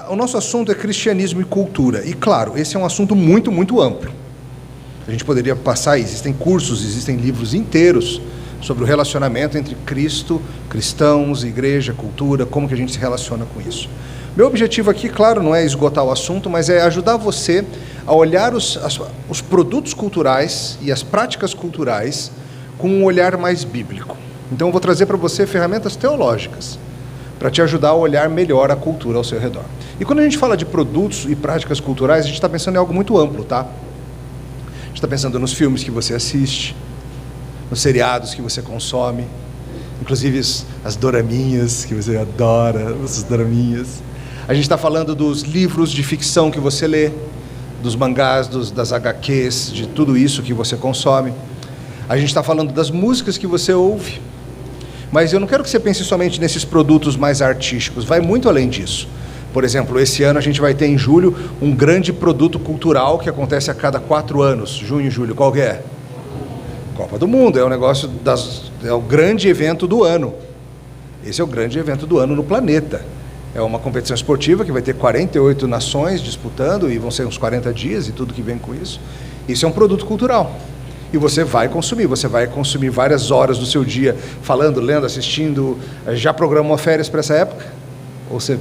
O nosso assunto é cristianismo e cultura. E, claro, esse é um assunto muito, muito amplo. A gente poderia passar, existem cursos, existem livros inteiros sobre o relacionamento entre Cristo, cristãos, igreja, cultura, como que a gente se relaciona com isso. Meu objetivo aqui, claro, não é esgotar o assunto, mas é ajudar você a olhar os produtos culturais e as práticas culturais com um olhar mais bíblico. Então, eu vou trazer para você ferramentas teológicas para te ajudar a olhar melhor a cultura ao seu redor. E quando a gente fala de produtos e práticas culturais, a gente está pensando em algo muito amplo, tá? A gente está pensando nos filmes que você assiste, nos seriados que você consome, inclusive as doraminhas que você adora, essas doraminhas. A gente está falando dos livros de ficção que você lê, dos mangás, das HQs, de tudo isso que você consome. A gente está falando das músicas que você ouve. Mas eu não quero que você pense somente nesses produtos mais artísticos, vai muito além disso. Por exemplo, esse ano a gente vai ter em julho um grande produto cultural que acontece a cada 4 anos, junho e julho. Qual que é? Copa do Mundo, é um negócio, é o grande evento do ano. Esse é o grande evento do ano no planeta. É uma competição esportiva que vai ter 48 nações disputando e vão ser uns 40 dias e tudo que vem com isso. Isso é um produto cultural. E você vai consumir várias horas do seu dia falando, lendo, assistindo. Já programou férias para essa época? Ou você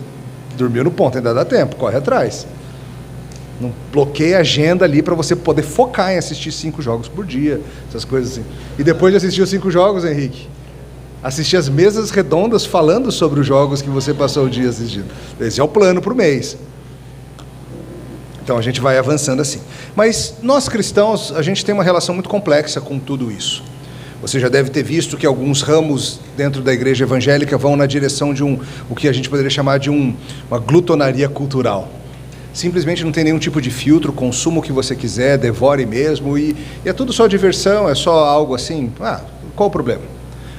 dormiu no ponto, ainda dá tempo, corre atrás. Não bloqueia a agenda ali para você poder focar em assistir 5 jogos por dia, essas coisas assim. E depois de assistir os 5 jogos, Henrique, assistir as mesas redondas falando sobre os jogos que você passou o dia assistindo. Esse é o plano para o mês. Então a gente vai avançando assim. Mas nós cristãos, a gente tem uma relação muito complexa com tudo isso. Você já deve ter visto que alguns ramos dentro da igreja evangélica vão na direção de o que a gente poderia chamar de uma glutonaria cultural. Simplesmente não tem nenhum tipo de filtro, consuma o que você quiser, devore mesmo, e é tudo só diversão, é só algo assim, qual o problema?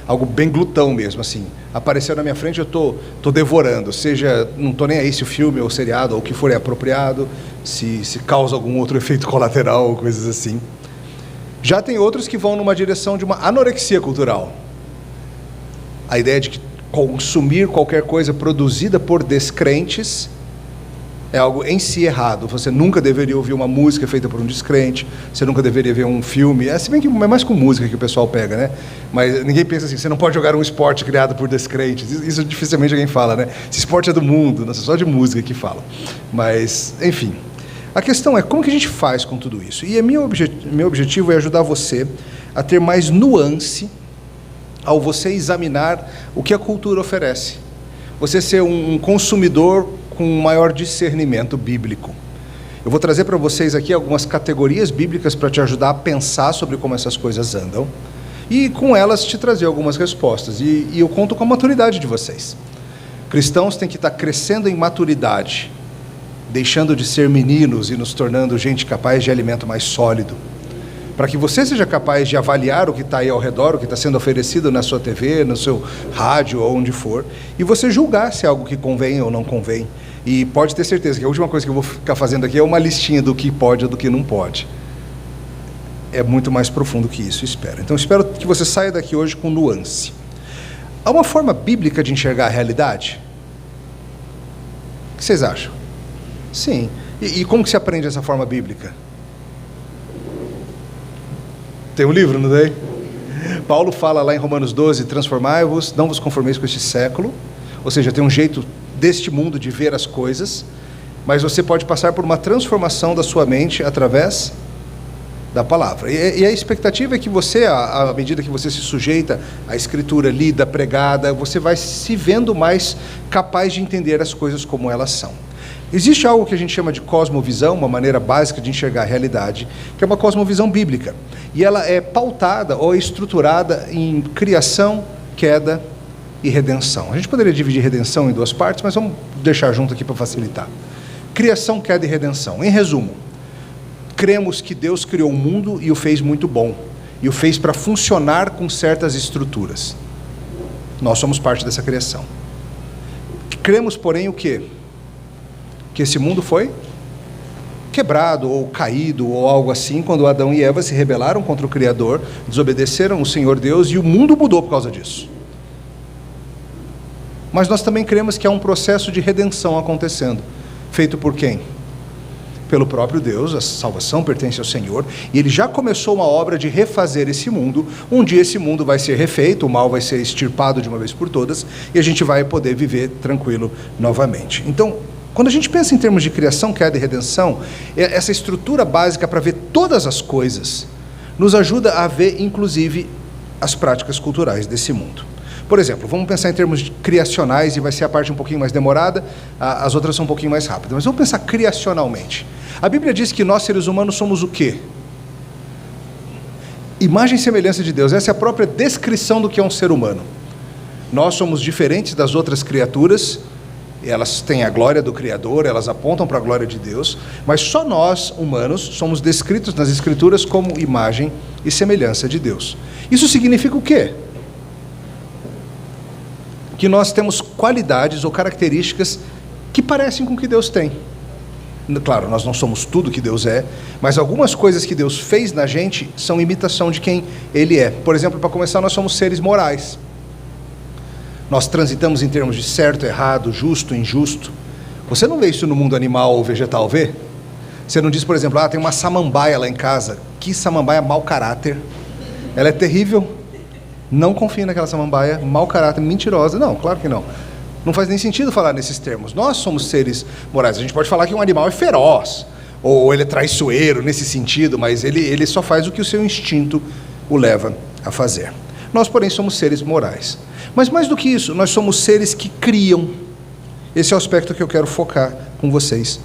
Algo bem glutão mesmo, assim. Apareceu na minha frente, eu tô devorando, seja, não estou nem aí se o filme ou o seriado ou o que for é apropriado, se causa algum outro efeito colateral ou coisas assim. Já tem outros que vão numa direção de uma anorexia cultural. A ideia de que consumir qualquer coisa produzida por descrentes é algo em si errado. Você nunca deveria ouvir uma música feita por um descrente, você nunca deveria ver um filme, se bem que é mais com música que o pessoal pega, né? Mas ninguém pensa assim, você não pode jogar um esporte criado por descrentes, isso dificilmente alguém fala, né? Esse esporte é do mundo, não é só de música que fala. Mas, enfim, a questão é como que a gente faz com tudo isso? E meu objetivo é ajudar você a ter mais nuance ao você examinar o que a cultura oferece. Você ser um consumidor com um maior discernimento bíblico. Eu vou trazer para vocês aqui algumas categorias bíblicas para te ajudar a pensar sobre como essas coisas andam e com elas te trazer algumas respostas. E eu conto com a maturidade de vocês. Cristãos têm que estar crescendo em maturidade, deixando de ser meninos e nos tornando gente capaz de alimento mais sólido. Para que você seja capaz de avaliar o que está aí ao redor, o que está sendo oferecido na sua TV, no seu rádio ou onde for, e você julgar se é algo que convém ou não convém. E pode ter certeza que a última coisa que eu vou ficar fazendo aqui é uma listinha do que pode ou do que não pode. É muito mais profundo que isso, espero. Então, espero que você saia daqui hoje com nuance. Há uma forma bíblica de enxergar a realidade? O que vocês acham? Sim. E como que se aprende essa forma bíblica? Tem um livro, não tem? Paulo fala lá em Romanos 12, transformai-vos, não vos conformeis com este século. Ou seja, tem um jeito deste mundo de ver as coisas, mas você pode passar por uma transformação da sua mente através da palavra. E a expectativa é que você, à medida que você se sujeita à escritura lida, pregada, você vai se vendo mais capaz de entender as coisas como elas são. Existe algo que a gente chama de cosmovisão, uma maneira básica de enxergar a realidade, que é uma cosmovisão bíblica. E ela é pautada ou estruturada em criação, queda e redenção. A gente poderia dividir redenção em 2 partes, mas vamos deixar junto aqui para facilitar. Criação, queda e redenção. Em resumo, cremos que Deus criou o mundo e o fez muito bom, e o fez para funcionar com certas estruturas. Nós somos parte dessa criação. Cremos, porém, o quê? Que esse mundo foi quebrado ou caído ou algo assim, quando Adão e Eva se rebelaram contra o Criador, desobedeceram o Senhor Deus e o mundo mudou por causa disso. Mas nós também cremos que há um processo de redenção acontecendo. Feito por quem? Pelo próprio Deus. A salvação pertence ao Senhor, e Ele já começou uma obra de refazer esse mundo. Um dia esse mundo vai ser refeito, o mal vai ser extirpado de uma vez por todas, e a gente vai poder viver tranquilo novamente. Então, quando a gente pensa em termos de criação, queda e redenção, essa estrutura básica para ver todas as coisas, nos ajuda a ver, inclusive, as práticas culturais desse mundo. Por exemplo, vamos pensar em termos criacionais, e vai ser a parte um pouquinho mais demorada, as outras são um pouquinho mais rápidas, mas vamos pensar criacionalmente. A Bíblia diz que nós, seres humanos, somos o quê? Imagem e semelhança de Deus. Essa é a própria descrição do que é um ser humano. Nós somos diferentes das outras criaturas, elas têm a glória do Criador, elas apontam para a glória de Deus, mas só nós, humanos, somos descritos nas Escrituras como imagem e semelhança de Deus. Isso significa o quê? Que nós temos qualidades ou características que parecem com o que Deus tem. Claro, nós não somos tudo que Deus é, mas algumas coisas que Deus fez na gente são imitação de quem Ele é. Por exemplo, para começar, nós somos seres morais. Nós transitamos em termos de certo, errado, justo, injusto. Você não vê isso no mundo animal ou vegetal, vê? Você não diz, por exemplo, tem uma samambaia lá em casa. Que samambaia mau caráter. Ela é terrível. Não confie naquela samambaia, mau caráter, mentirosa. Não, claro que não. Não faz nem sentido falar nesses termos. Nós somos seres morais. A gente pode falar que um animal é feroz, ou ele é traiçoeiro nesse sentido, mas ele só faz o que o seu instinto o leva a fazer. Nós, porém, somos seres morais. Mas mais do que isso, nós somos seres que criam. Esse é o aspecto que eu quero focar com vocês.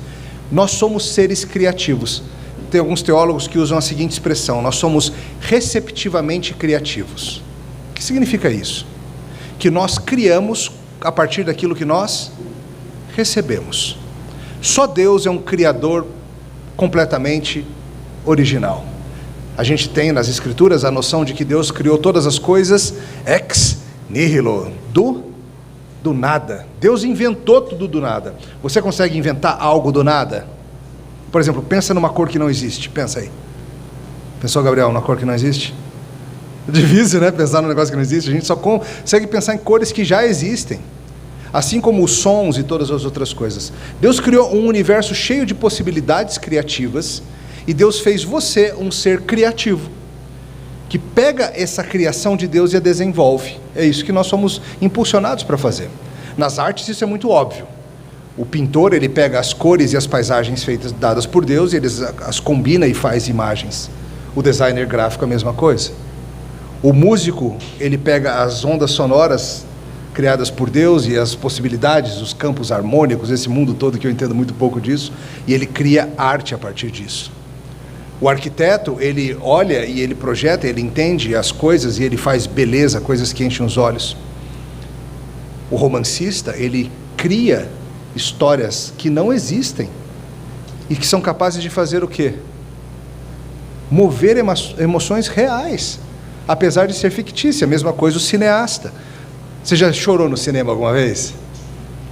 Nós somos seres criativos. Tem alguns teólogos que usam a seguinte expressão: nós somos receptivamente criativos. O que significa isso? Que nós criamos a partir daquilo que nós recebemos. Só Deus é um criador completamente original. A gente tem nas Escrituras a noção de que Deus criou todas as coisas ex nihilo, do nada. Deus inventou tudo do nada. Você consegue inventar algo do nada? Por exemplo, pensa numa cor que não existe. Pensa aí. Pensou, Gabriel, numa cor que não existe? É difícil, né? Pensar num negócio que não existe. A gente só consegue pensar em cores que já existem. Assim como os sons e todas as outras coisas. Deus criou um universo cheio de possibilidades criativas, e Deus fez você um ser criativo, que pega essa criação de Deus e a desenvolve. É isso que nós somos impulsionados para fazer. Nas artes isso é muito óbvio. O pintor, ele pega as cores e as paisagens dadas por Deus, e ele as combina e faz imagens. O designer gráfico, a mesma coisa. O músico, ele pega as ondas sonoras criadas por Deus e as possibilidades, os campos harmônicos, esse mundo todo que eu entendo muito pouco disso, e ele cria arte a partir disso. O arquiteto, ele olha e ele projeta, ele entende as coisas e ele faz beleza, coisas que enchem os olhos. O romancista, ele cria histórias que não existem e que são capazes de fazer o quê? Mover emoções reais, apesar de ser fictícia. A mesma coisa o cineasta. Você já chorou no cinema alguma vez?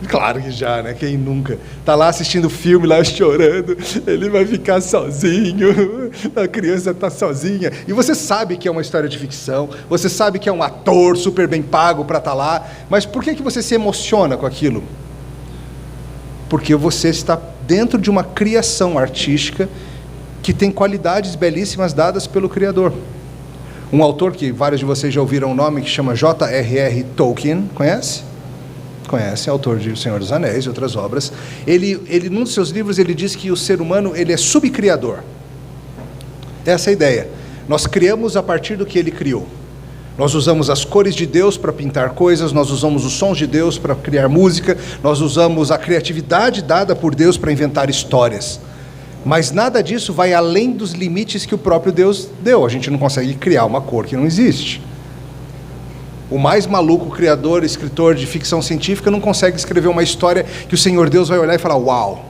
Claro que já, né? Quem nunca? Tá lá assistindo o filme, lá chorando, ele vai ficar sozinho, a criança tá sozinha, e você sabe que é uma história de ficção, você sabe que é um ator super bem pago para estar lá, mas por que você se emociona com aquilo? Porque você está dentro de uma criação artística que tem qualidades belíssimas dadas pelo Criador. Um autor que vários de vocês já ouviram o nome, que chama J.R.R. Tolkien, conhece? Conhece, autor de O Senhor dos Anéis e outras obras. Ele num dos seus livros, ele diz que o ser humano, ele é subcriador. Essa é a ideia. Nós criamos a partir do que ele criou. Nós usamos as cores de Deus para pintar coisas, nós usamos os sons de Deus para criar música, nós usamos a criatividade dada por Deus para inventar histórias. Mas nada disso vai além dos limites que o próprio Deus deu. A gente não consegue criar uma cor que não existe. O mais maluco criador, escritor de ficção científica não consegue escrever uma história que o Senhor Deus vai olhar e falar: uau,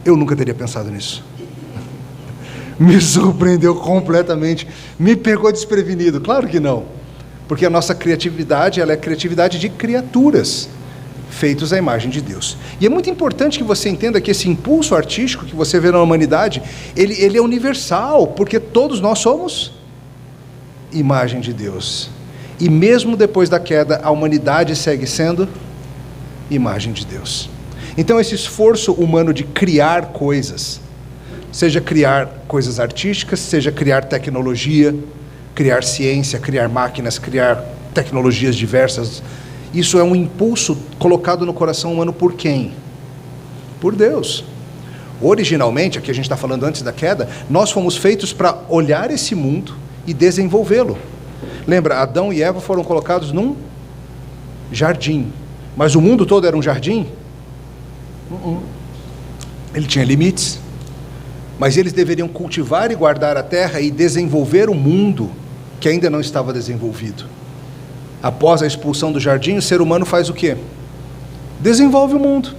eu nunca teria pensado nisso. Me surpreendeu completamente, me pegou desprevenido. Claro que não, porque a nossa criatividade, ela é criatividade de criaturas, feitos à imagem de Deus. E é muito importante que você entenda que esse impulso artístico que você vê na humanidade, ele é universal, porque todos nós somos imagem de Deus. E mesmo depois da queda, a humanidade segue sendo imagem de Deus. Então esse esforço humano de criar coisas, seja criar coisas artísticas, seja criar tecnologia, criar ciência, criar máquinas, criar tecnologias diversas, isso é um impulso colocado no coração humano por quem? Por Deus. Originalmente, aqui a gente está falando antes da queda, nós fomos feitos para olhar esse mundo e desenvolvê-lo. Lembra, Adão e Eva foram colocados num jardim, mas o mundo todo era um jardim? Ele tinha limites, mas eles deveriam cultivar e guardar a terra e desenvolver o mundo que ainda não estava desenvolvido. Após a expulsão do jardim, o ser humano faz o quê? Desenvolve o mundo.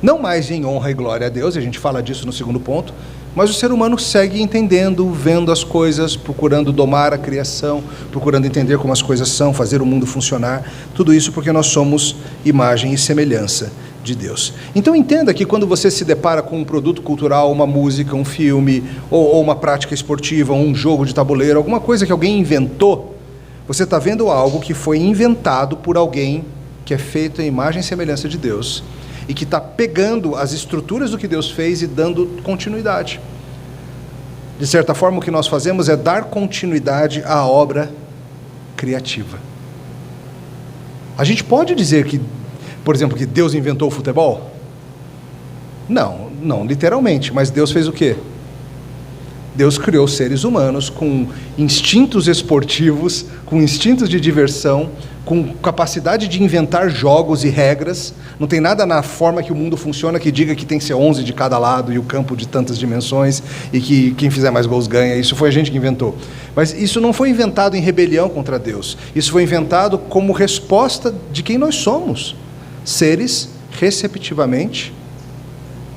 Não mais em honra e glória a Deus, a gente fala disso no segundo ponto, mas o ser humano segue entendendo, vendo as coisas, procurando domar a criação, procurando entender como as coisas são, fazer o mundo funcionar, tudo isso porque nós somos imagem e semelhança de Deus. Então entenda que quando você se depara com um produto cultural, uma música, um filme, ou uma prática esportiva, um jogo de tabuleiro, alguma coisa que alguém inventou, você está vendo algo que foi inventado por alguém que é feito em imagem e semelhança de Deus, e que está pegando as estruturas do que Deus fez e dando continuidade. De certa forma, o que nós fazemos é dar continuidade à obra criativa. A gente pode dizer que, por exemplo, que Deus inventou o futebol? Não literalmente, mas Deus fez o quê? Deus criou seres humanos com instintos esportivos, com instintos de diversão, com capacidade de inventar jogos e regras. Não tem nada na forma que o mundo funciona que diga que tem que ser 11 de cada lado e o campo de tantas dimensões e que quem fizer mais gols ganha. Isso foi a gente que inventou. Mas isso não foi inventado em rebelião contra Deus. Isso foi inventado como resposta de quem nós somos. Seres receptivamente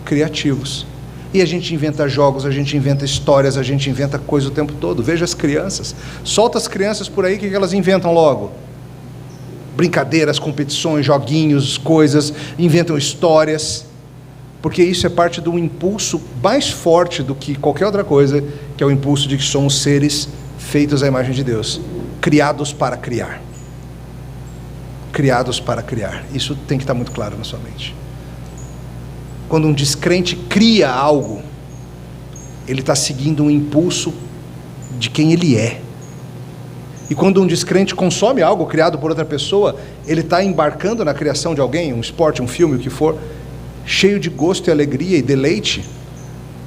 criativos. E a gente inventa jogos, a gente inventa histórias, a gente inventa coisa o tempo todo. Veja as crianças. Solta as crianças por aí, o que elas inventam logo? Brincadeiras, competições, joguinhos, coisas, inventam histórias. Porque isso é parte do impulso mais forte do que qualquer outra coisa, que é o impulso de que somos seres feitos à imagem de Deus. Criados para criar. Criados para criar. Isso tem que estar muito claro na sua mente. Quando um descrente cria algo, ele está seguindo um impulso de quem ele é. E quando um descrente consome algo criado por outra pessoa, ele está embarcando na criação de alguém, um esporte, um filme, o que for, cheio de gosto e alegria e deleite,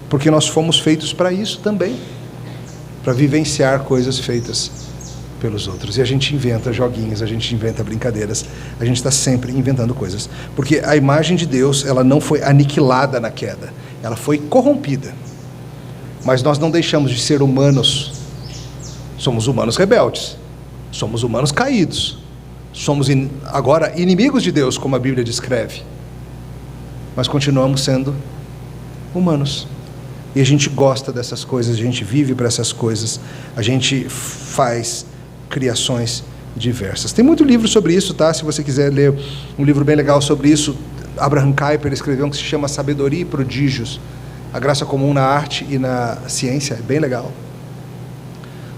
porque nós fomos feitos para isso também, para vivenciar coisas feitas pelos outros. E a gente inventa joguinhos, a gente inventa brincadeiras, a gente está sempre inventando coisas, porque a imagem de Deus, ela não foi aniquilada na queda, ela foi corrompida, mas nós não deixamos de ser humanos. Somos humanos rebeldes, somos humanos caídos, somos agora inimigos de Deus, como a Bíblia descreve, mas continuamos sendo humanos. E a gente gosta dessas coisas, a gente vive para essas coisas, a gente faz criações diversas. Tem muito livro sobre isso, tá? Se você quiser ler um livro bem legal sobre isso, Abraham Kuyper escreveu um que se chama Sabedoria e Prodígios, a graça comum na arte e na ciência, é bem legal.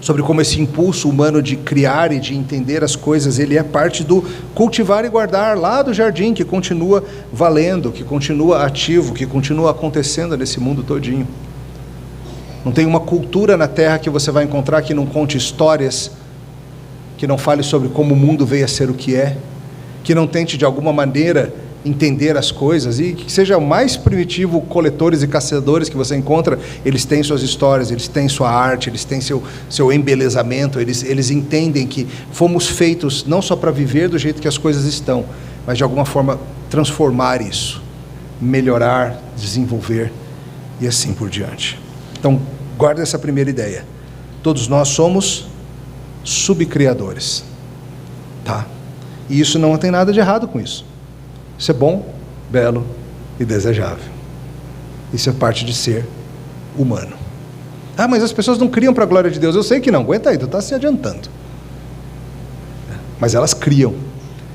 Sobre como esse impulso humano de criar e de entender as coisas, ele é parte do cultivar e guardar lá do jardim, que continua valendo, que continua ativo, que continua acontecendo nesse mundo todinho. Não tem uma cultura na Terra que você vai encontrar que não conte histórias, que não fale sobre como o mundo veio a ser o que é, que não tente de alguma maneira entender as coisas, e que seja o mais primitivo coletores e caçadores que você encontra, eles têm suas histórias, eles têm sua arte, eles têm seu embelezamento, eles entendem que fomos feitos não só para viver do jeito que as coisas estão, mas de alguma forma transformar isso, melhorar, desenvolver e assim por diante. Então, guarda essa primeira ideia. Todos nós somos subcriadores, tá? E isso não tem nada de errado com isso. Isso é bom, belo e desejável. Isso é parte de ser humano. Ah, mas as pessoas não criam para a glória de Deus. Eu sei que não, aguenta aí, tu está se adiantando. Mas elas criam.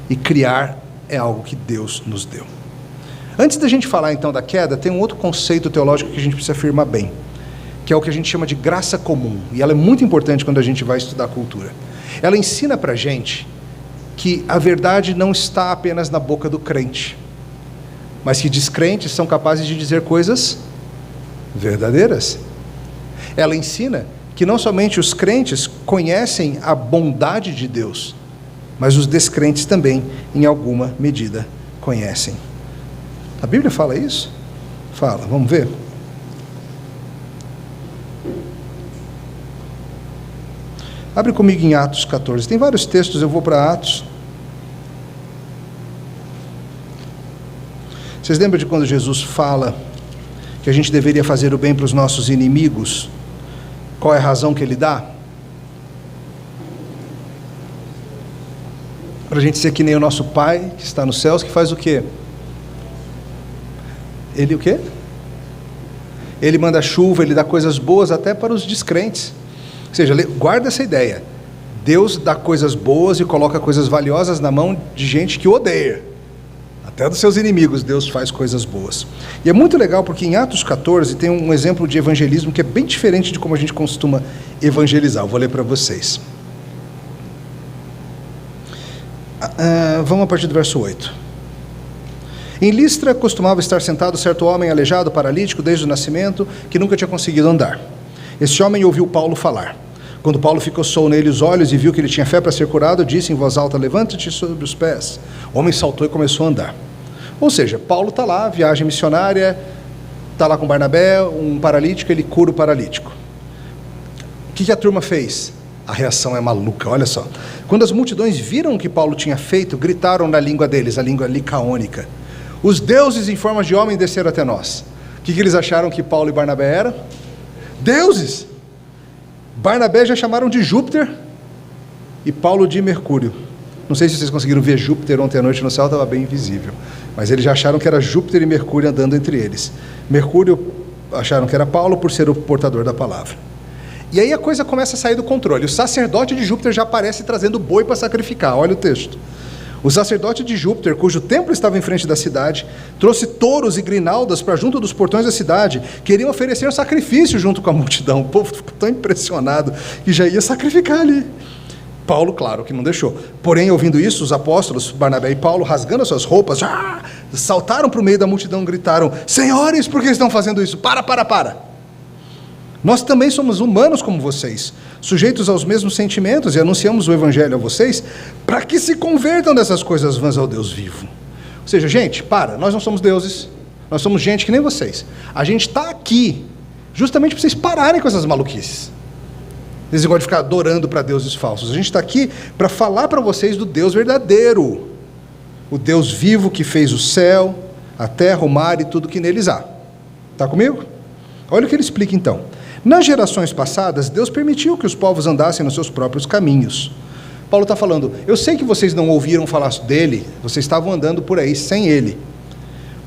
E criar é algo que Deus nos deu. Antes da gente falar então da queda, tem um outro conceito teológico que a gente precisa afirmar bem, que é o que a gente chama de graça comum. E ela é muito importante quando a gente vai estudar cultura. Ela ensina para a gente que a verdade não está apenas na boca do crente, mas que descrentes são capazes de dizer coisas verdadeiras. Ela ensina que não somente os crentes conhecem a bondade de Deus, mas os descrentes também, em alguma medida, conhecem. A Bíblia fala isso? Fala, vamos ver? Abre comigo em Atos 14. Tem vários textos, eu vou para Atos. Vocês lembram de quando Jesus fala que a gente deveria fazer o bem para os nossos inimigos? Qual é a razão que ele dá? Para a gente ser que nem o nosso Pai, que está nos céus, que faz o quê? Ele o quê? Ele manda chuva, ele dá coisas boas até para os descrentes. Ou seja, guarda essa ideia. Deus dá coisas boas e coloca coisas valiosas na mão de gente que o odeia. Até dos seus inimigos Deus faz coisas boas. E é muito legal porque em Atos 14 tem um exemplo de evangelismo que é bem diferente de como a gente costuma evangelizar. Eu vou ler para vocês. Vamos a partir do verso 8. Em Listra costumava estar sentado certo homem aleijado, paralítico, desde o nascimento, que nunca tinha conseguido andar. Este homem ouviu Paulo falar. Quando Paulo fixou nele os olhos e viu que ele tinha fé para ser curado, disse em voz alta: levanta-te sobre os pés. O homem saltou e começou a andar. Ou seja, Paulo está lá, viagem missionária, está lá com Barnabé, um paralítico, ele cura o paralítico. O que a turma fez? A reação é maluca, olha só. Quando as multidões viram o que Paulo tinha feito, gritaram na língua deles, a língua licaônica: os deuses em forma de homem desceram até nós. O que eles acharam que Paulo e Barnabé eram? Deuses! Barnabé já chamaram de Júpiter e Paulo de Mercúrio. Não sei se vocês conseguiram ver Júpiter ontem à noite no céu, estava bem invisível. Mas eles já acharam que era Júpiter e Mercúrio andando entre eles. Mercúrio acharam que era Paulo por ser o portador da palavra. E aí a coisa começa a sair do controle. O sacerdote de Júpiter já aparece trazendo boi para sacrificar. Olha o texto. O sacerdote de Júpiter, cujo templo estava em frente da cidade, trouxe touros e grinaldas para junto dos portões da cidade. Queriam oferecer um sacrifício junto com a multidão. O povo ficou tão impressionado que já ia sacrificar ali. Paulo, claro que não deixou. Porém, ouvindo isso, os apóstolos, Barnabé e Paulo, rasgando as suas roupas, saltaram para o meio da multidão e gritaram: senhores, por que estão fazendo isso? Para! Nós também somos humanos como vocês, sujeitos aos mesmos sentimentos, e anunciamos o evangelho a vocês para que se convertam dessas coisas vãs ao Deus vivo. Ou seja, gente, nós não somos deuses, nós somos gente que nem vocês. A gente está aqui justamente para vocês pararem com essas maluquices. Eles negócio de ficar adorando para deuses falsos. A gente está aqui para falar para vocês do Deus verdadeiro, o Deus vivo que fez o céu, a terra, o mar e tudo que neles há. Está comigo? Olha o que ele explica então. Nas gerações passadas, Deus permitiu que os povos andassem nos seus próprios caminhos. Paulo está falando: eu sei que vocês não ouviram falar dele, vocês estavam andando por aí sem ele.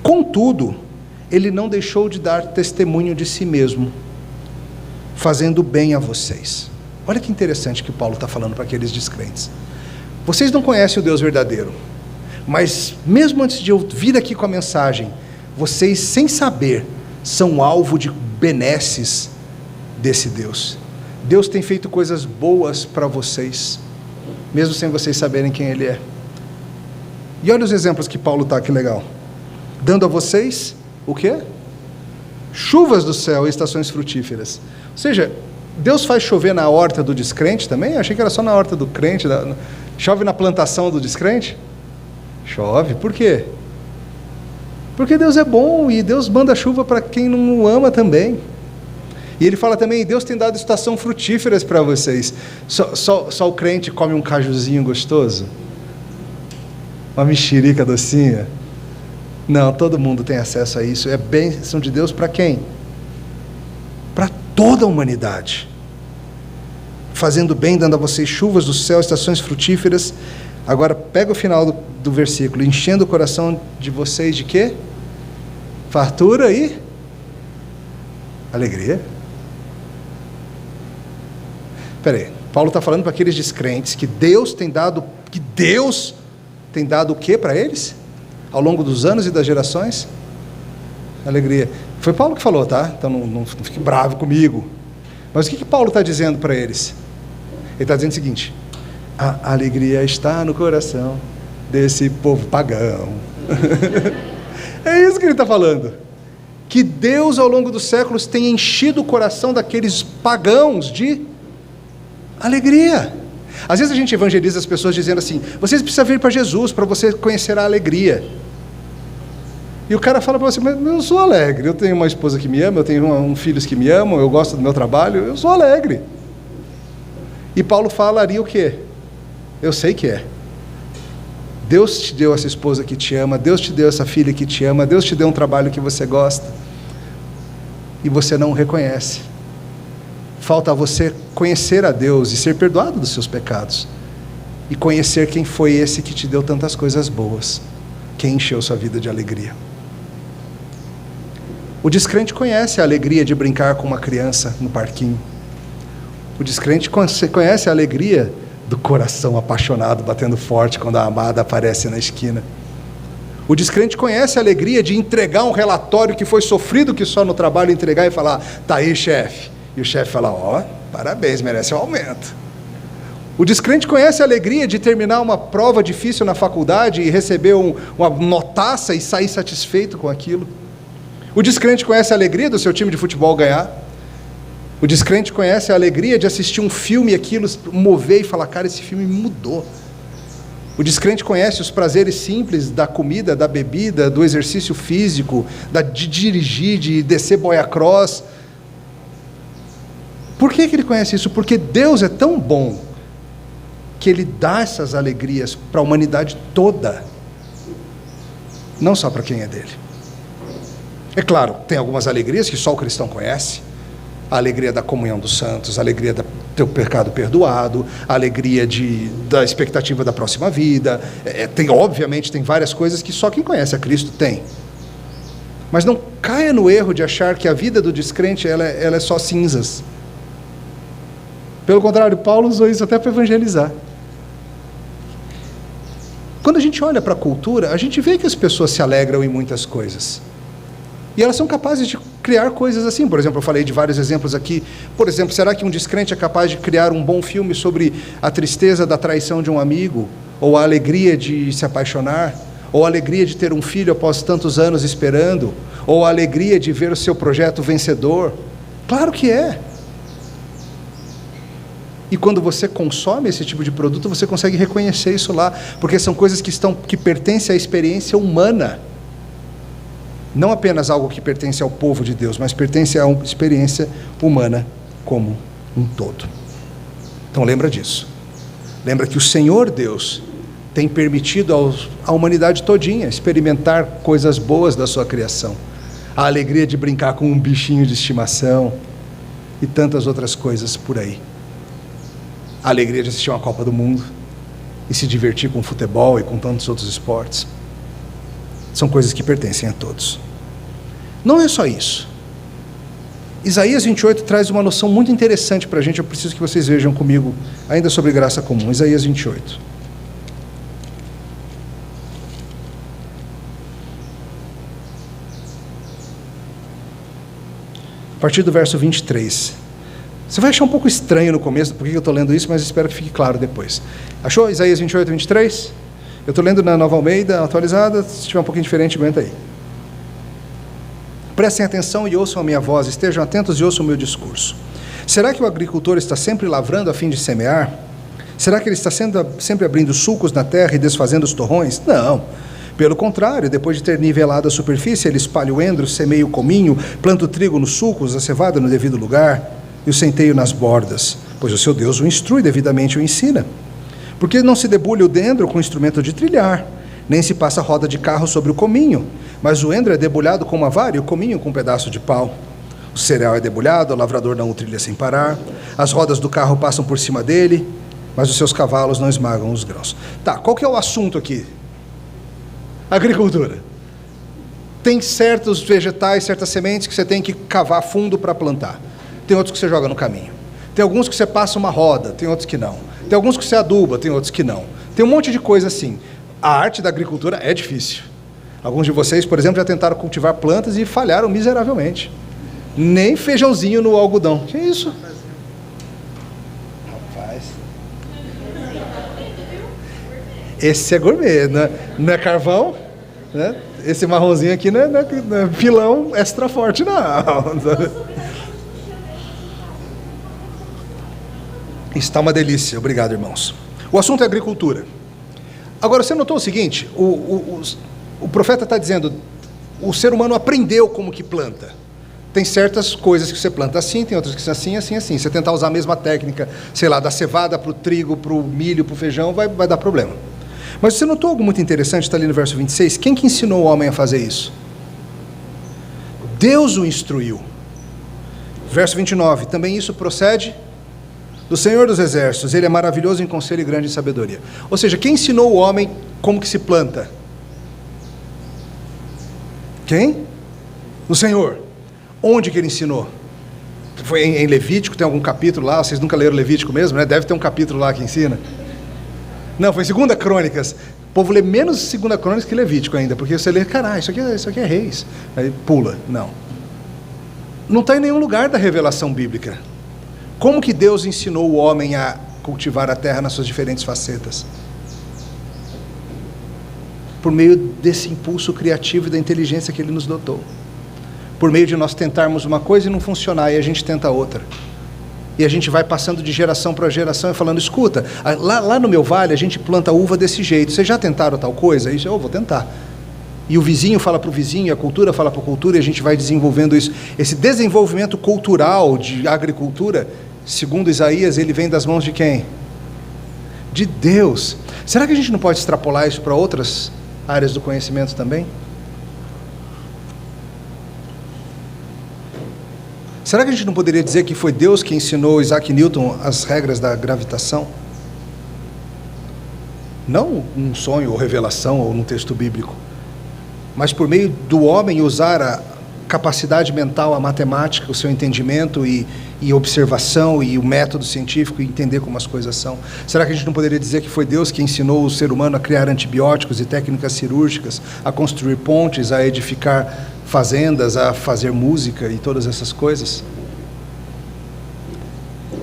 Contudo, ele não deixou de dar testemunho de si mesmo, fazendo bem a vocês. Olha que interessante que Paulo está falando para aqueles descrentes. Vocês não conhecem o Deus verdadeiro, mas mesmo antes de eu vir aqui com a mensagem, vocês, sem saber, são alvo de benesses desse Deus. Deus tem feito coisas boas para vocês, mesmo sem vocês saberem quem Ele é. E olha os exemplos que Paulo está, que legal. Dando a vocês, o quê? Chuvas do céu e estações frutíferas. Ou seja, Deus faz chover na horta do descrente também? Eu achei que era só na horta do crente. Chove na plantação do descrente? Chove. Por quê? Porque Deus é bom e Deus manda chuva para quem não o ama também. E ele fala também: Deus tem dado estação frutíferas para vocês. Só o crente come um cajuzinho gostoso? Uma mexerica docinha? Não, todo mundo tem acesso a isso. É bênção de Deus para quem? Para toda a humanidade. Fazendo bem, dando a vocês chuvas do céu, estações frutíferas. Agora pega o final do versículo: enchendo o coração de vocês de quê? Fartura e alegria. Peraí, Paulo está falando para aqueles descrentes que Deus tem dado o que para eles? Ao longo dos anos e das gerações? Alegria. Foi Paulo que falou, tá? Então não fique bravo comigo. Mas o que Paulo está dizendo para eles? Ele está dizendo o seguinte: A alegria está no coração desse povo pagão. É isso que ele está falando. Que Deus, ao longo dos séculos, tem enchido o coração daqueles pagãos de alegria. Às vezes a gente evangeliza as pessoas dizendo assim: vocês precisam vir para Jesus para você conhecer a alegria. E o cara fala para você: mas eu sou alegre, eu tenho uma esposa que me ama, eu tenho filhos que me amam, eu gosto do meu trabalho, eu sou alegre. E Paulo falaria o quê? Eu sei que é. Deus te deu essa esposa que te ama, Deus te deu essa filha que te ama, Deus te deu um trabalho que você gosta, e você não o reconhece. Falta a você conhecer a Deus e ser perdoado dos seus pecados, e conhecer quem foi esse que te deu tantas coisas boas, quem encheu sua vida de alegria. O descrente conhece a alegria de brincar com uma criança no parquinho. O descrente conhece a alegria do coração apaixonado batendo forte quando a amada aparece na esquina. O descrente conhece a alegria de entregar um relatório que foi sofrido que só no trabalho entregar e falar: tá aí, chefe. E o chefe fala: ó, parabéns, merece um aumento. O descrente conhece a alegria de terminar uma prova difícil na faculdade e receber uma notaça e sair satisfeito com aquilo. O descrente conhece a alegria do seu time de futebol ganhar. O descrente conhece a alegria de assistir um filme e aquilo mover e falar: cara, esse filme me mudou. O descrente conhece os prazeres simples da comida, da bebida, do exercício físico, de dirigir, de descer boia cross. Por que ele conhece isso? Porque Deus é tão bom que Ele dá essas alegrias para a humanidade toda, não só para quem é dele. É claro, tem algumas alegrias que só o cristão conhece: a alegria da comunhão dos santos, a alegria do teu pecado perdoado, a alegria da expectativa da próxima vida. Obviamente tem várias coisas que só quem conhece a Cristo tem. Mas não caia no erro de achar que a vida do descrente ela é só cinzas. Pelo contrário, Paulo usou isso até para evangelizar. Quando a gente olha para a cultura, a gente vê que as pessoas se alegram em muitas coisas. E elas são capazes de criar coisas assim. Por exemplo, eu falei de vários exemplos aqui. Por exemplo, será que um descrente é capaz de criar um bom filme sobre a tristeza da traição de um amigo? Ou a alegria de se apaixonar? Ou a alegria de ter um filho após tantos anos esperando? Ou a alegria de ver o seu projeto vencedor? Claro que é. E quando você consome esse tipo de produto, você consegue reconhecer isso lá, porque são coisas que pertencem à experiência humana. Não apenas algo que pertence ao povo de Deus, mas pertence à experiência humana como um todo. Então lembra disso. Lembra que o Senhor Deus tem permitido à humanidade todinha experimentar coisas boas da sua criação. A alegria de brincar com um bichinho de estimação e tantas outras coisas por aí. A alegria de assistir uma Copa do Mundo e se divertir com futebol e com tantos outros esportes. São coisas que pertencem a todos. Não é só isso. Isaías 28 traz uma noção muito interessante para a gente. Eu preciso que vocês vejam comigo, ainda sobre graça comum. Isaías 28. A partir do verso 23. Você vai achar um pouco estranho no começo, por que eu estou lendo isso, mas espero que fique claro depois. Achou Isaías 28, 23? Eu estou lendo na Nova Almeida, atualizada. Se estiver um pouquinho diferente, aguenta aí. Prestem atenção e ouçam a minha voz, estejam atentos e ouçam o meu discurso. Será que o agricultor está sempre lavrando a fim de semear? Será que ele está sempre abrindo sulcos na terra e desfazendo os torrões? Não. Pelo contrário, depois de ter nivelado a superfície, ele espalha o endro, semeia o cominho, planta o trigo nos sulcos, a cevada no devido lugar e o centeio nas bordas, pois o seu Deus o instrui devidamente, o ensina. Porque não se debulha o dendro com instrumento de trilhar, nem se passa roda de carro sobre o cominho, mas o endro é debulhado com uma vara e o cominho com um pedaço de pau. O cereal é debulhado, o lavrador não o trilha sem parar, as rodas do carro passam por cima dele, mas os seus cavalos não esmagam os grãos. Tá, qual que é o assunto aqui? Agricultura. Tem certos vegetais, certas sementes que você tem que cavar fundo para plantar. Tem outros que você joga no caminho. Tem alguns que você passa uma roda, tem outros que não. Tem alguns que você aduba, tem outros que não. Tem um monte de coisa assim. A arte da agricultura é difícil. Alguns de vocês, por exemplo, já tentaram cultivar plantas e falharam miseravelmente. Nem feijãozinho no algodão. Que isso? Rapaz. Esse é gourmet, não é carvão, né? Esse marronzinho aqui não é pilão extra forte, não. Está uma delícia, obrigado, irmãos. O assunto é agricultura. Agora, você notou o seguinte, o profeta está dizendo, o ser humano aprendeu como que planta. Tem certas coisas que você planta assim, tem outras que são assim, assim, assim. Você tentar usar a mesma técnica, sei lá, da cevada para o trigo, para o milho, para o feijão, vai dar problema. Mas você notou algo muito interessante, está ali no verso 26? Quem que ensinou o homem a fazer isso? Deus o instruiu. Verso 29, também isso procede do Senhor dos Exércitos, Ele é maravilhoso em conselho e grande em sabedoria. Ou seja, quem ensinou o homem como que se planta? Quem? O Senhor. Onde que Ele ensinou? Foi em Levítico, tem algum capítulo lá? Vocês nunca leram Levítico mesmo, né? Deve ter um capítulo lá que ensina. Não, foi 2 Crônicas. O povo lê menos 2 Crônicas que Levítico ainda, porque você lê, caralho, isso aqui é Reis. Aí pula. Não está em nenhum lugar da revelação bíblica. Como que Deus ensinou o homem a cultivar a terra nas suas diferentes facetas? Por meio desse impulso criativo e da inteligência que Ele nos dotou. Por meio de nós tentarmos uma coisa e não funcionar, e a gente tenta outra. E a gente vai passando de geração para geração e falando, escuta, lá no meu vale a gente planta uva desse jeito, vocês já tentaram tal coisa? Isso, eu vou tentar. E o vizinho fala para o vizinho, a cultura fala para a cultura, e a gente vai desenvolvendo isso. Esse desenvolvimento cultural de agricultura, segundo Isaías, ele vem das mãos de quem? De Deus. Será que a gente não pode extrapolar isso para outras áreas do conhecimento também? Será que a gente não poderia dizer que foi Deus que ensinou Isaac Newton as regras da gravitação? Não um sonho ou revelação ou num texto bíblico, mas por meio do homem usar a capacidade mental, a matemática, o seu entendimento e observação e o método científico e entender como as coisas são. Será que a gente não poderia dizer que foi Deus que ensinou o ser humano a criar antibióticos e técnicas cirúrgicas, a construir pontes, a edificar fazendas, a fazer música e todas essas coisas?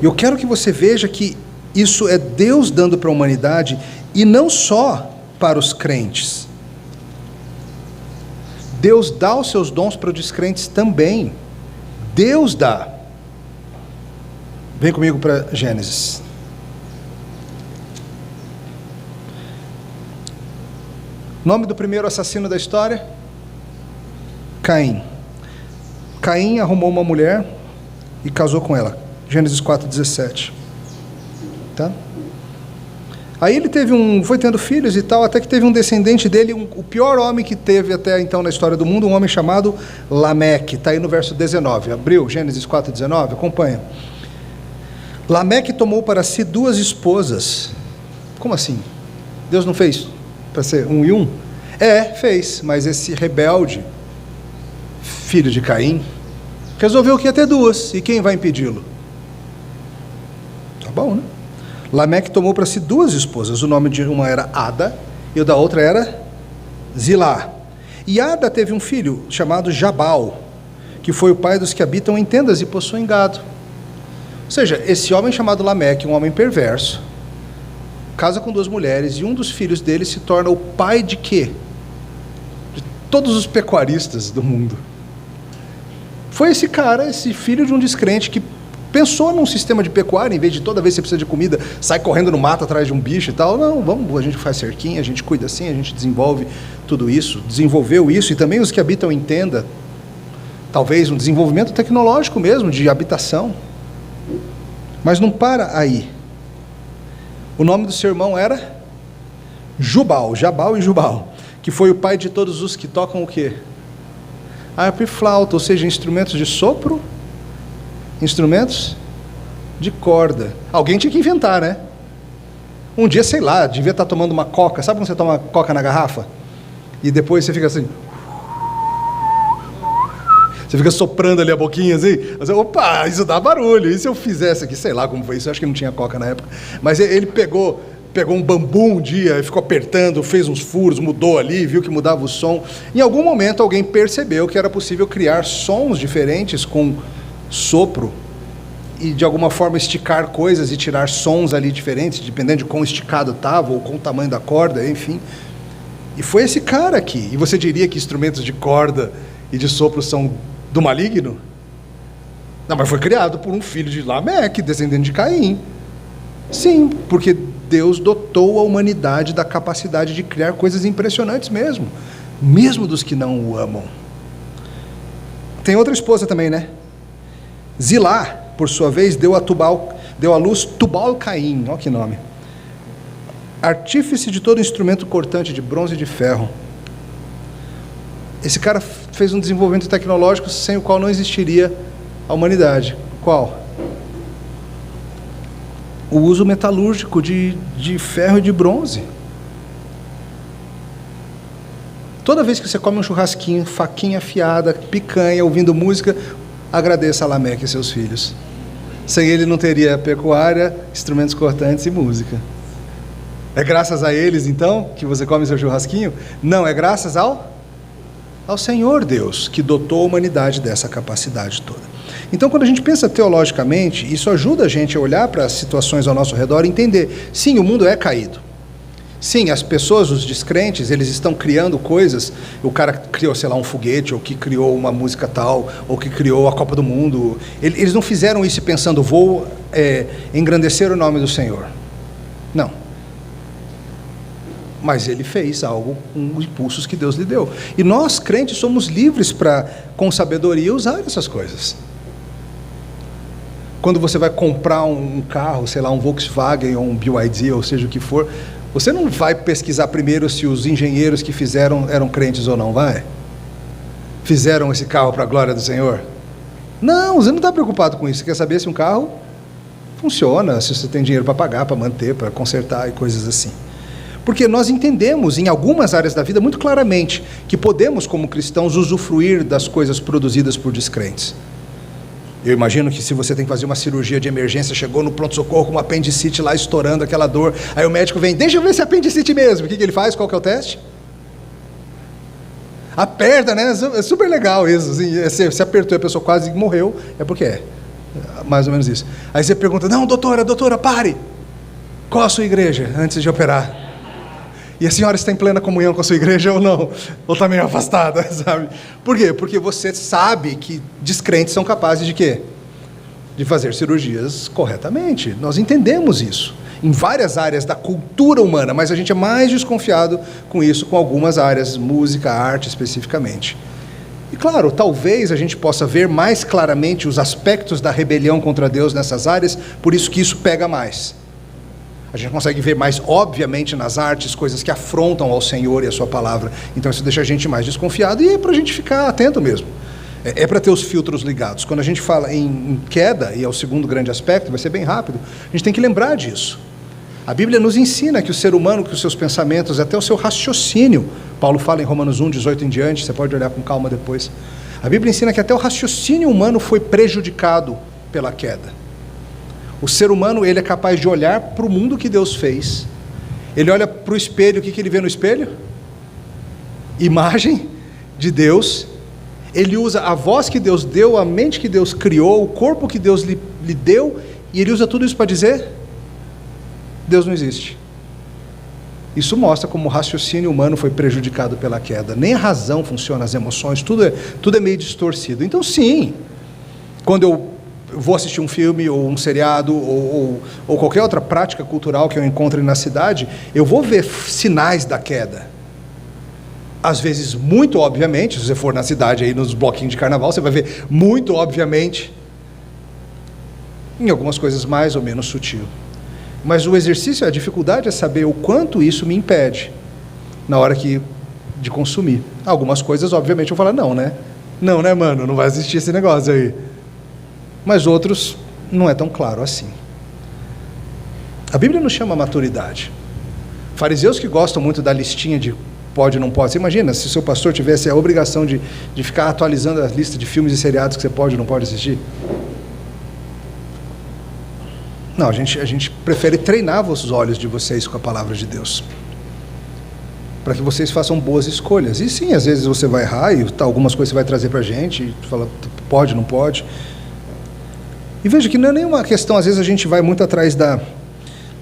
Eu quero que você veja que isso é Deus dando para a humanidade e não só para os crentes. Deus dá os seus dons para os descrentes também. Deus dá. Vem comigo para Gênesis. Nome do primeiro assassino da história? Caim. Caim arrumou uma mulher e casou com ela. Gênesis 4:17. Tá? Aí ele foi tendo filhos e tal, até que teve um descendente dele, o pior homem que teve até então na história do mundo, um homem chamado Lameque. Está aí no verso 19. Abriu Gênesis 4:19? Acompanha. Lameque tomou para si 2 esposas. Como assim? Deus não fez para ser um e um? Fez, mas esse rebelde, filho de Caim, resolveu que ia ter 2, e quem vai impedi-lo? Tá bom, né? Lameque tomou para si 2 esposas, o nome de uma era Ada, e o da outra era Zilá. E Ada teve um filho chamado Jabal, que foi o pai dos que habitam em tendas e possuem gado. Ou seja, esse homem chamado Lameque, um homem perverso, casa com 2 mulheres, e um dos filhos dele se torna o pai de quê? De todos os pecuaristas do mundo. Foi esse cara, esse filho de um descrente, que pensou num sistema de pecuária, em vez de toda vez que você precisa de comida, sai correndo no mato atrás de um bicho e tal. Não, a gente faz cerquinha, a gente cuida assim, a gente desenvolve tudo isso, desenvolveu isso, e também os que habitam em tenda, talvez um desenvolvimento tecnológico mesmo, de habitação. Mas não para aí. O nome do seu irmão era Jabal e Jubal, que foi o pai de todos os que tocam o quê? Harpa e flauta, ou seja, instrumentos de sopro, instrumentos de corda. Alguém tinha que inventar, né? Um dia, sei lá, devia estar tomando uma coca. Sabe quando você toma coca na garrafa? E depois você fica assim... Você fica soprando ali a boquinha assim. Você, opa, isso dá barulho. E se eu fizesse aqui, sei lá como foi isso, eu acho que não tinha coca na época. Mas ele pegou um bambu um dia, ficou apertando, fez uns furos, mudou ali, viu que mudava o som. Em algum momento alguém percebeu que era possível criar sons diferentes com sopro e de alguma forma esticar coisas e tirar sons ali diferentes, dependendo de quão esticado estava ou com o tamanho da corda, enfim. E foi esse cara aqui. E você diria que instrumentos de corda e de sopro são do maligno? Não, mas foi criado por um filho de Lameque, descendente de Caim. Sim, porque Deus dotou a humanidade da capacidade de criar coisas impressionantes mesmo, mesmo dos que não o amam. Tem outra esposa também, né? Zilá, por sua vez, deu à luz Tubal-Caim, olha que nome. Artífice de todo instrumento cortante de bronze e de ferro. Esse cara fez um desenvolvimento tecnológico sem o qual não existiria a humanidade. Qual? O uso metalúrgico de ferro e de bronze. Toda vez que você come um churrasquinho, faquinha afiada, picanha, ouvindo música, agradeça a Lameque e seus filhos. Sem ele não teria pecuária, instrumentos cortantes e música. É graças a eles, então, que você come seu churrasquinho? Não, é graças ao Senhor Deus, que dotou a humanidade dessa capacidade toda. Então, quando a gente pensa teologicamente, isso ajuda a gente a olhar para as situações ao nosso redor e entender, sim, o mundo é caído. Sim, as pessoas, os descrentes, eles estão criando coisas. O cara criou, sei lá, um foguete, ou que criou uma música tal, ou que criou a Copa do Mundo. Eles não fizeram isso pensando, vou engrandecer o nome do Senhor. Não. Mas ele fez algo com os impulsos que Deus lhe deu. E nós, crentes, somos livres para, com sabedoria, usar essas coisas. Quando você vai comprar um carro, sei lá, um Volkswagen ou um BYD, ou seja o que for, você não vai pesquisar primeiro se os engenheiros que fizeram eram crentes ou não, vai? Fizeram esse carro para a glória do Senhor? Não, você não está preocupado com isso. Você quer saber se um carro funciona, se você tem dinheiro para pagar, para manter, para consertar e coisas assim. Porque nós entendemos, em algumas áreas da vida, muito claramente, que podemos, como cristãos, usufruir das coisas produzidas por descrentes. Eu imagino que se você tem que fazer uma cirurgia de emergência, chegou no pronto-socorro com uma apendicite lá estourando aquela dor, aí o médico vem, deixa eu ver se é apendicite mesmo. O que ele faz? Qual que é o teste? Aperta, né? É super legal isso. Assim, você apertou e a pessoa quase morreu, é porque é. Mais ou menos isso. Aí você pergunta, não, doutora, pare. Qual a sua igreja antes de operar? E a senhora está em plena comunhão com a sua igreja ou não? Ou está meio afastada, sabe? Por quê? Porque você sabe que descrentes são capazes de quê? De fazer cirurgias corretamente. Nós entendemos isso. Em várias áreas da cultura humana, mas a gente é mais desconfiado com isso, com algumas áreas, música, arte especificamente. E claro, talvez a gente possa ver mais claramente os aspectos da rebelião contra Deus nessas áreas, por isso que isso pega mais. A gente consegue ver mais, obviamente, nas artes, coisas que afrontam ao Senhor e a sua palavra. Então isso deixa a gente mais desconfiado e é para a gente ficar atento mesmo. É para ter os filtros ligados. Quando a gente fala em queda, e é o segundo grande aspecto, vai ser bem rápido, a gente tem que lembrar disso. A Bíblia nos ensina que o ser humano, que os seus pensamentos, até o seu raciocínio, Paulo fala em Romanos 1, 18 em diante, você pode olhar com calma depois. A Bíblia ensina que até o raciocínio humano foi prejudicado pela queda. O ser humano, ele é capaz de olhar para o mundo que Deus fez. Ele olha para o espelho, o que ele vê no espelho? Imagem de Deus. Ele usa a voz que Deus deu, a mente que Deus criou, o corpo que Deus lhe deu, e ele usa tudo isso para dizer: Deus não existe. Isso mostra como o raciocínio humano foi prejudicado pela queda. Nem a razão funciona, as emoções, tudo é meio distorcido. Então sim, quando eu vou assistir um filme, ou um seriado, ou qualquer outra prática cultural que eu encontre na cidade, eu vou ver sinais da queda. Às vezes, muito obviamente, se você for na cidade, aí nos bloquinhos de carnaval, você vai ver muito obviamente, em algumas coisas mais ou menos sutil. Mas o exercício, a dificuldade é saber o quanto isso me impede, na hora de consumir. Algumas coisas, obviamente, eu vou falar, não, né? Não, né, mano? Não vai existir esse negócio aí. Mas outros não é tão claro assim. A Bíblia nos chama a maturidade. Fariseus que gostam muito da listinha de pode ou não pode. Você imagina se o seu pastor tivesse a obrigação de ficar atualizando a lista de filmes e seriados que você pode ou não pode assistir? Não, a gente prefere treinar os olhos de vocês com a palavra de Deus, para que vocês façam boas escolhas. E sim, às vezes você vai errar e algumas coisas você vai trazer para a gente, e fala, pode, não pode. E veja que não é nenhuma questão, às vezes a gente vai muito atrás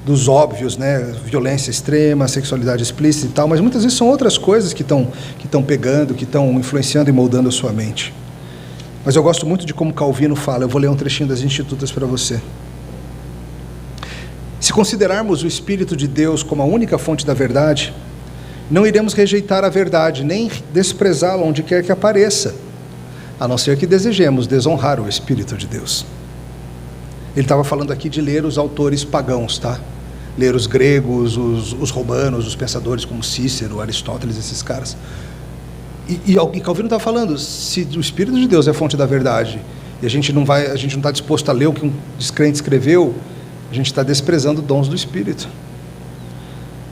dos óbvios, né? Violência extrema, sexualidade explícita e tal, mas muitas vezes são outras coisas que estão pegando, que estão influenciando e moldando a sua mente. Mas eu gosto muito de como Calvino fala, eu vou ler um trechinho das Institutas para você. Se considerarmos o Espírito de Deus como a única fonte da verdade, não iremos rejeitar a verdade, nem desprezá-la onde quer que apareça, a não ser que desejemos desonrar o Espírito de Deus. Ele estava falando aqui de ler os autores pagãos, tá? Ler os gregos, os romanos, os pensadores como Cícero, Aristóteles, esses caras. E Calvino está falando, se o Espírito de Deus é a fonte da verdade, e a gente não está disposto a ler o que um descrente escreveu, a gente está desprezando dons do Espírito.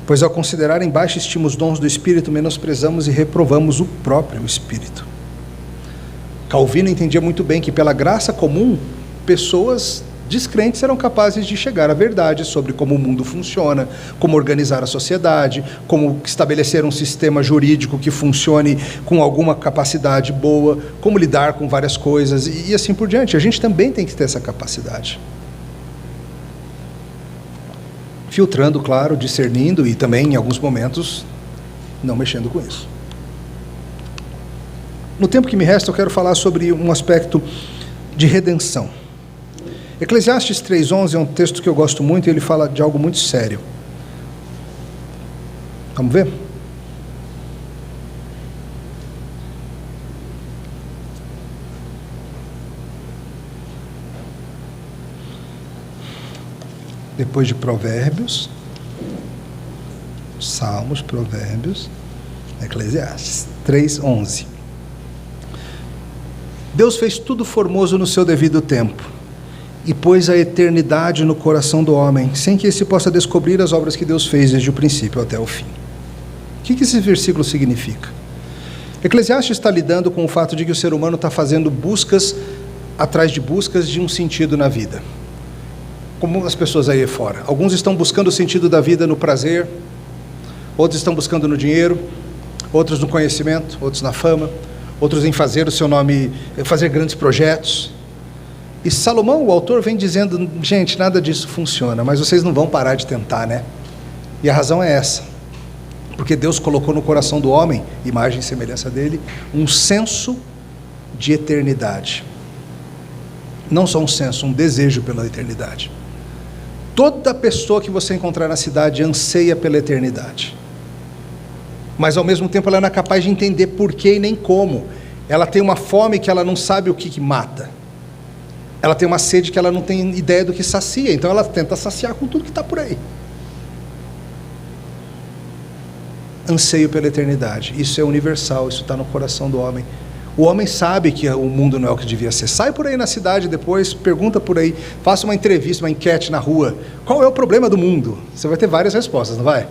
Pois ao considerar em baixa estima os dons do Espírito, menosprezamos e reprovamos o próprio Espírito. Calvino entendia muito bem que pela graça comum, pessoas descrentes eram capazes de chegar à verdade sobre como o mundo funciona, como organizar a sociedade, como estabelecer um sistema jurídico que funcione com alguma capacidade boa, como lidar com várias coisas e assim por diante. A gente também tem que ter essa capacidade. Filtrando, claro, discernindo e também, em alguns momentos, não mexendo com isso. No tempo que me resta, eu quero falar sobre um aspecto de redenção. Eclesiastes 3:11 é um texto que eu gosto muito e ele fala de algo muito sério. Vamos ver? Depois de Provérbios, Salmos, Provérbios, Eclesiastes 3:11. Deus fez tudo formoso no seu devido tempo, e pôs a eternidade no coração do homem, sem que esse possa descobrir as obras que Deus fez desde o princípio até o fim. O que esse versículo significa? Eclesiastes está lidando com o fato de que o ser humano está fazendo buscas atrás de buscas de um sentido na vida. Como as pessoas aí fora. Alguns estão buscando o sentido da vida no prazer, outros estão buscando no dinheiro, outros no conhecimento, outros na fama, outros em fazer o seu nome, fazer grandes projetos. E Salomão, o autor, vem dizendo, gente, nada disso funciona, mas vocês não vão parar de tentar, né? E a razão é essa. Porque Deus colocou no coração do homem, imagem e semelhança dele, um senso de eternidade. Não só um senso, um desejo pela eternidade. Toda pessoa que você encontrar na cidade anseia pela eternidade. Mas ao mesmo tempo ela não é capaz de entender porquê e nem como. Ela tem uma fome que ela não sabe o que mata. Ela tem uma sede que ela não tem ideia do que sacia. Então ela tenta saciar com tudo que está por aí. Anseio pela eternidade. Isso é universal, isso está no coração do homem. O homem sabe que o mundo não é o que devia ser. Sai por aí na cidade depois, pergunta por aí, faça uma entrevista, uma enquete na rua. Qual é o problema do mundo? Você vai ter várias respostas, não vai?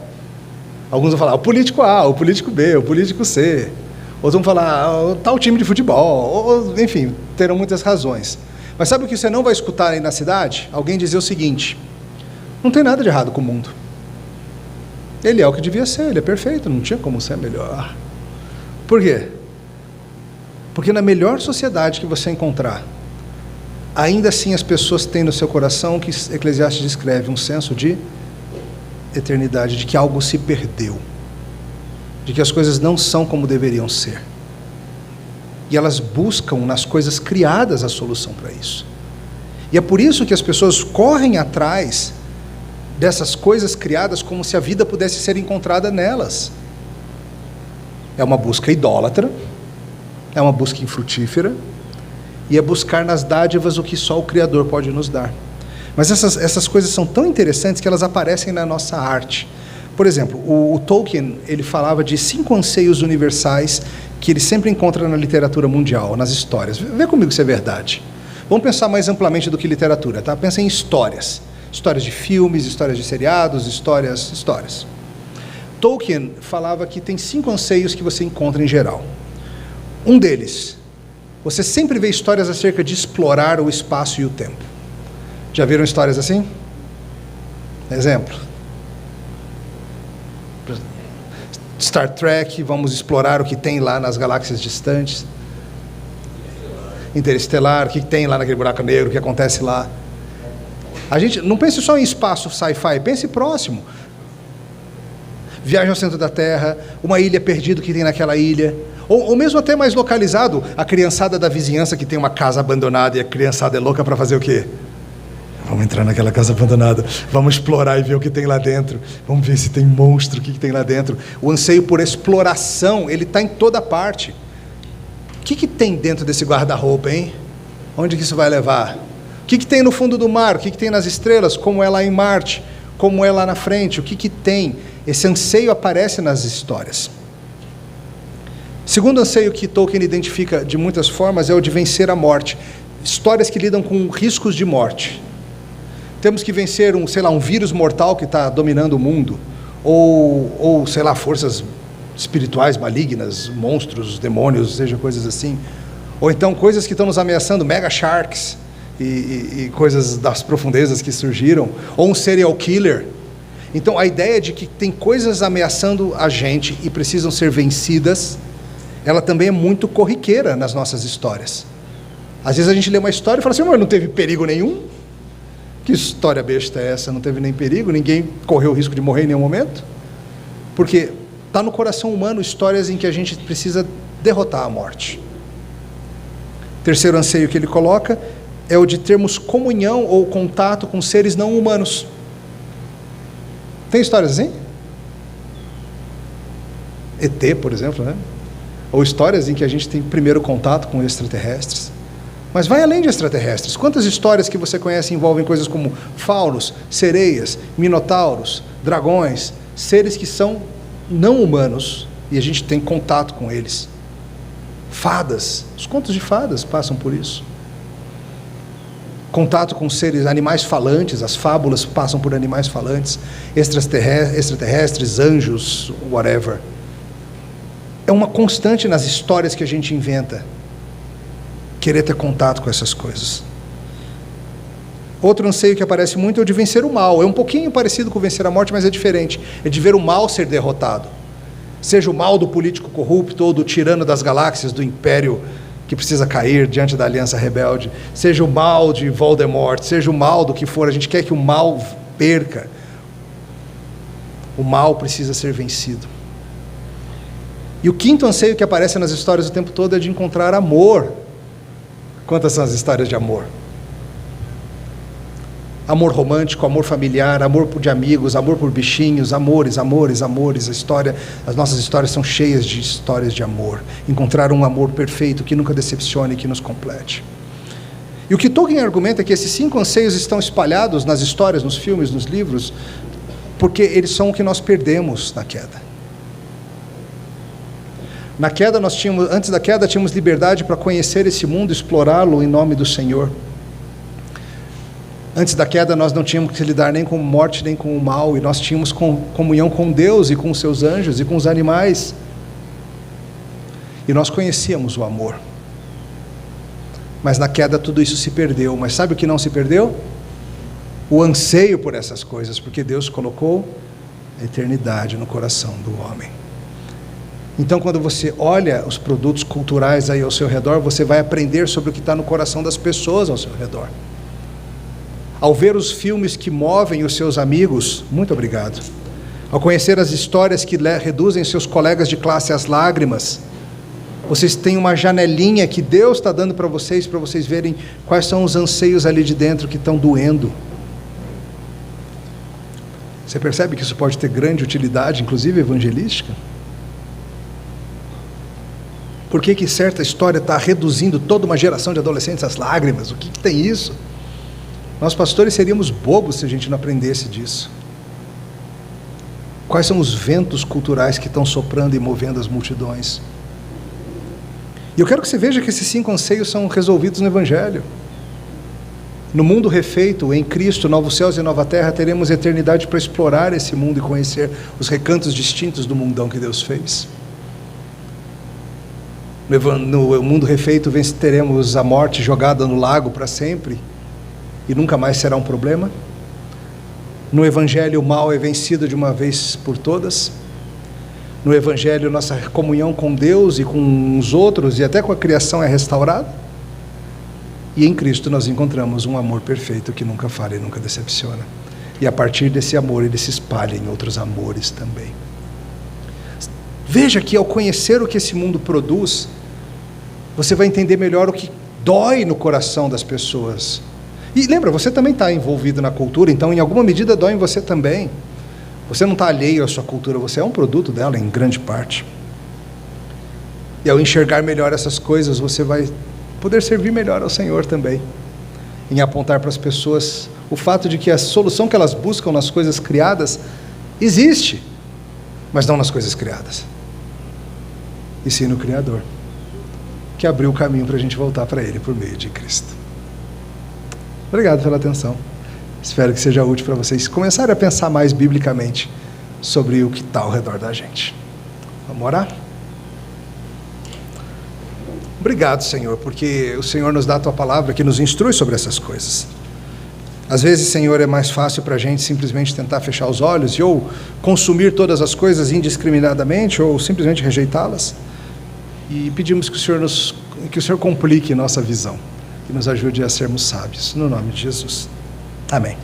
Alguns vão falar, o político A, o político B, o político C. Outros vão falar, tal time de futebol. Enfim, terão muitas razões. Mas sabe o que você não vai escutar aí na cidade? Alguém dizer o seguinte, não tem nada de errado com o mundo. Ele é o que devia ser, ele é perfeito, não tinha como ser melhor. Por quê? Porque na melhor sociedade que você encontrar, ainda assim as pessoas têm no seu coração o que Eclesiastes descreve, um senso de eternidade, de que algo se perdeu, de que as coisas não são como deveriam ser. E elas buscam nas coisas criadas a solução para isso. E é por isso que as pessoas correm atrás dessas coisas criadas como se a vida pudesse ser encontrada nelas. É uma busca idólatra, é uma busca infrutífera, e é buscar nas dádivas o que só o Criador pode nos dar. Mas essas coisas são tão interessantes que elas aparecem na nossa arte. Por exemplo, o Tolkien, ele falava de 5 anseios universais que ele sempre encontra na literatura mundial, nas histórias. Vê comigo se é verdade. Vamos pensar mais amplamente do que literatura, tá? Pensa em histórias. Histórias de filmes, histórias de seriados, histórias. Tolkien falava que tem 5 anseios que você encontra em geral. Um deles, você sempre vê histórias acerca de explorar o espaço e o tempo. Já viram histórias assim? Exemplo. Star Trek, vamos explorar o que tem lá nas galáxias distantes. interestelar, o que tem lá naquele buraco negro, o que acontece lá. A gente não pense só em espaço sci-fi, pense próximo. Viagem ao centro da Terra, uma ilha perdida que tem naquela ilha, ou mesmo até mais localizado, a criançada da vizinhança que tem uma casa abandonada e a criançada é louca para fazer o quê? Vamos entrar naquela casa abandonada, vamos explorar e ver o que tem lá dentro, vamos ver se tem monstro, o que tem lá dentro. O anseio por exploração, ele está em toda parte. O que tem dentro desse guarda-roupa, hein? Onde que isso vai levar? O que tem no fundo do mar? O que tem nas estrelas? Como é lá em Marte? Como é lá na frente? O que tem? Esse anseio aparece nas histórias. Segundo anseio que Tolkien identifica de muitas formas é o de vencer a morte. Histórias que lidam com riscos de morte. Temos que vencer um vírus mortal que está dominando o mundo. Ou forças espirituais malignas, monstros, demônios, seja coisas assim. Ou então coisas que estão nos ameaçando, mega sharks e coisas das profundezas que surgiram. Ou um serial killer. Então a ideia de que tem coisas ameaçando a gente e precisam ser vencidas, ela também é muito corriqueira nas nossas histórias. Às vezes a gente lê uma história e fala assim, mas não teve perigo nenhum? Que história besta é essa? Não teve nem perigo? Ninguém correu o risco de morrer em nenhum momento? Porque está no coração humano histórias em que a gente precisa derrotar a morte. Terceiro anseio que ele coloca é o de termos comunhão ou contato com seres não humanos. Tem histórias assim? ET, por exemplo, né? Ou histórias em que a gente tem primeiro contato com extraterrestres. Mas vai além de extraterrestres. Quantas histórias que você conhece envolvem coisas como faunos, sereias, minotauros, dragões, seres que são não humanos e a gente tem contato com eles. Fadas, os contos de fadas passam por isso. Contato com seres, animais falantes, as fábulas passam por animais falantes, extraterrestres, anjos, whatever. É uma constante nas histórias que a gente inventa, querer ter contato com essas coisas. Outro anseio que aparece muito é o de vencer o mal. É um pouquinho parecido com vencer a morte, mas é diferente. É de ver o mal ser derrotado. Seja o mal do político corrupto, ou do tirano das galáxias, do império que precisa cair diante da aliança rebelde. Seja o mal de Voldemort, seja o mal do que for. A gente quer que o mal perca. O mal precisa ser vencido. E o quinto anseio que aparece nas histórias o tempo todo é de encontrar amor. Quantas são as histórias de amor? Amor romântico, amor familiar, amor de amigos, amor por bichinhos, amores. As nossas histórias são cheias de histórias de amor. Encontrar um amor perfeito que nunca decepcione, que nos complete. E o que Tolkien argumenta é que esses 5 anseios estão espalhados nas histórias, nos filmes, nos livros, porque eles são o que nós perdemos na queda. Na queda antes da queda tínhamos liberdade para conhecer esse mundo, explorá-lo em nome do Senhor. Antes da queda nós não tínhamos que lidar nem com morte nem com o mal, e nós tínhamos comunhão com Deus e com os seus anjos e com os animais. E nós conhecíamos o amor. Mas na queda tudo isso se perdeu. Mas sabe o que não se perdeu? O anseio por essas coisas, porque Deus colocou a eternidade no coração do homem. Então, quando você olha os produtos culturais aí ao seu redor, você vai aprender sobre o que está no coração das pessoas ao seu redor. Ao ver os filmes que movem os seus amigos, muito obrigado. Ao conhecer as histórias que reduzem seus colegas de classe às lágrimas, vocês têm uma janelinha que Deus está dando para vocês verem quais são os anseios ali de dentro que estão doendo. Você percebe que isso pode ter grande utilidade, inclusive evangelística? Por que certa história está reduzindo toda uma geração de adolescentes às lágrimas? O que tem isso? Nós pastores seríamos bobos se a gente não aprendesse disso. Quais são os ventos culturais que estão soprando e movendo as multidões? E eu quero que você veja que esses 5 anseios são resolvidos no Evangelho. No mundo refeito, em Cristo, novos céus e nova terra, teremos eternidade para explorar esse mundo e conhecer os recantos distintos do mundão que Deus fez. No mundo refeito, teremos a morte jogada no lago para sempre e nunca mais será um problema. No Evangelho, o mal é vencido de uma vez por todas. No Evangelho, nossa comunhão com Deus e com os outros e até com a criação é restaurada. E em Cristo nós encontramos um amor perfeito que nunca falha e nunca decepciona. E a partir desse amor ele se espalha em outros amores também. Veja que ao conhecer o que esse mundo produz, você vai entender melhor o que dói no coração das pessoas. E lembra, você também está envolvido na cultura, então em alguma medida dói em você também. Você não está alheio à sua cultura, você é um produto dela em grande parte. E ao enxergar melhor essas coisas, você vai poder servir melhor ao Senhor também, em apontar para as pessoas o fato de que a solução que elas buscam nas coisas criadas existe, mas não nas coisas criadas, e sim no Criador, que abriu o caminho para a gente voltar para Ele por meio de Cristo. Obrigado pela atenção. Espero que seja útil para vocês começarem a pensar mais biblicamente sobre o que está ao redor da gente. Vamos orar? Obrigado, Senhor, porque o Senhor nos dá a Tua palavra que nos instrui sobre essas coisas. Às vezes, Senhor, é mais fácil para a gente simplesmente tentar fechar os olhos e ou consumir todas as coisas indiscriminadamente ou simplesmente rejeitá-las. E pedimos que o Senhor complique nossa visão e nos ajude a sermos sábios. No nome de Jesus. Amém.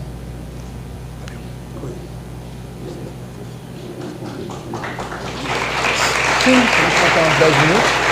Sim, vamos passar uns 10 minutos.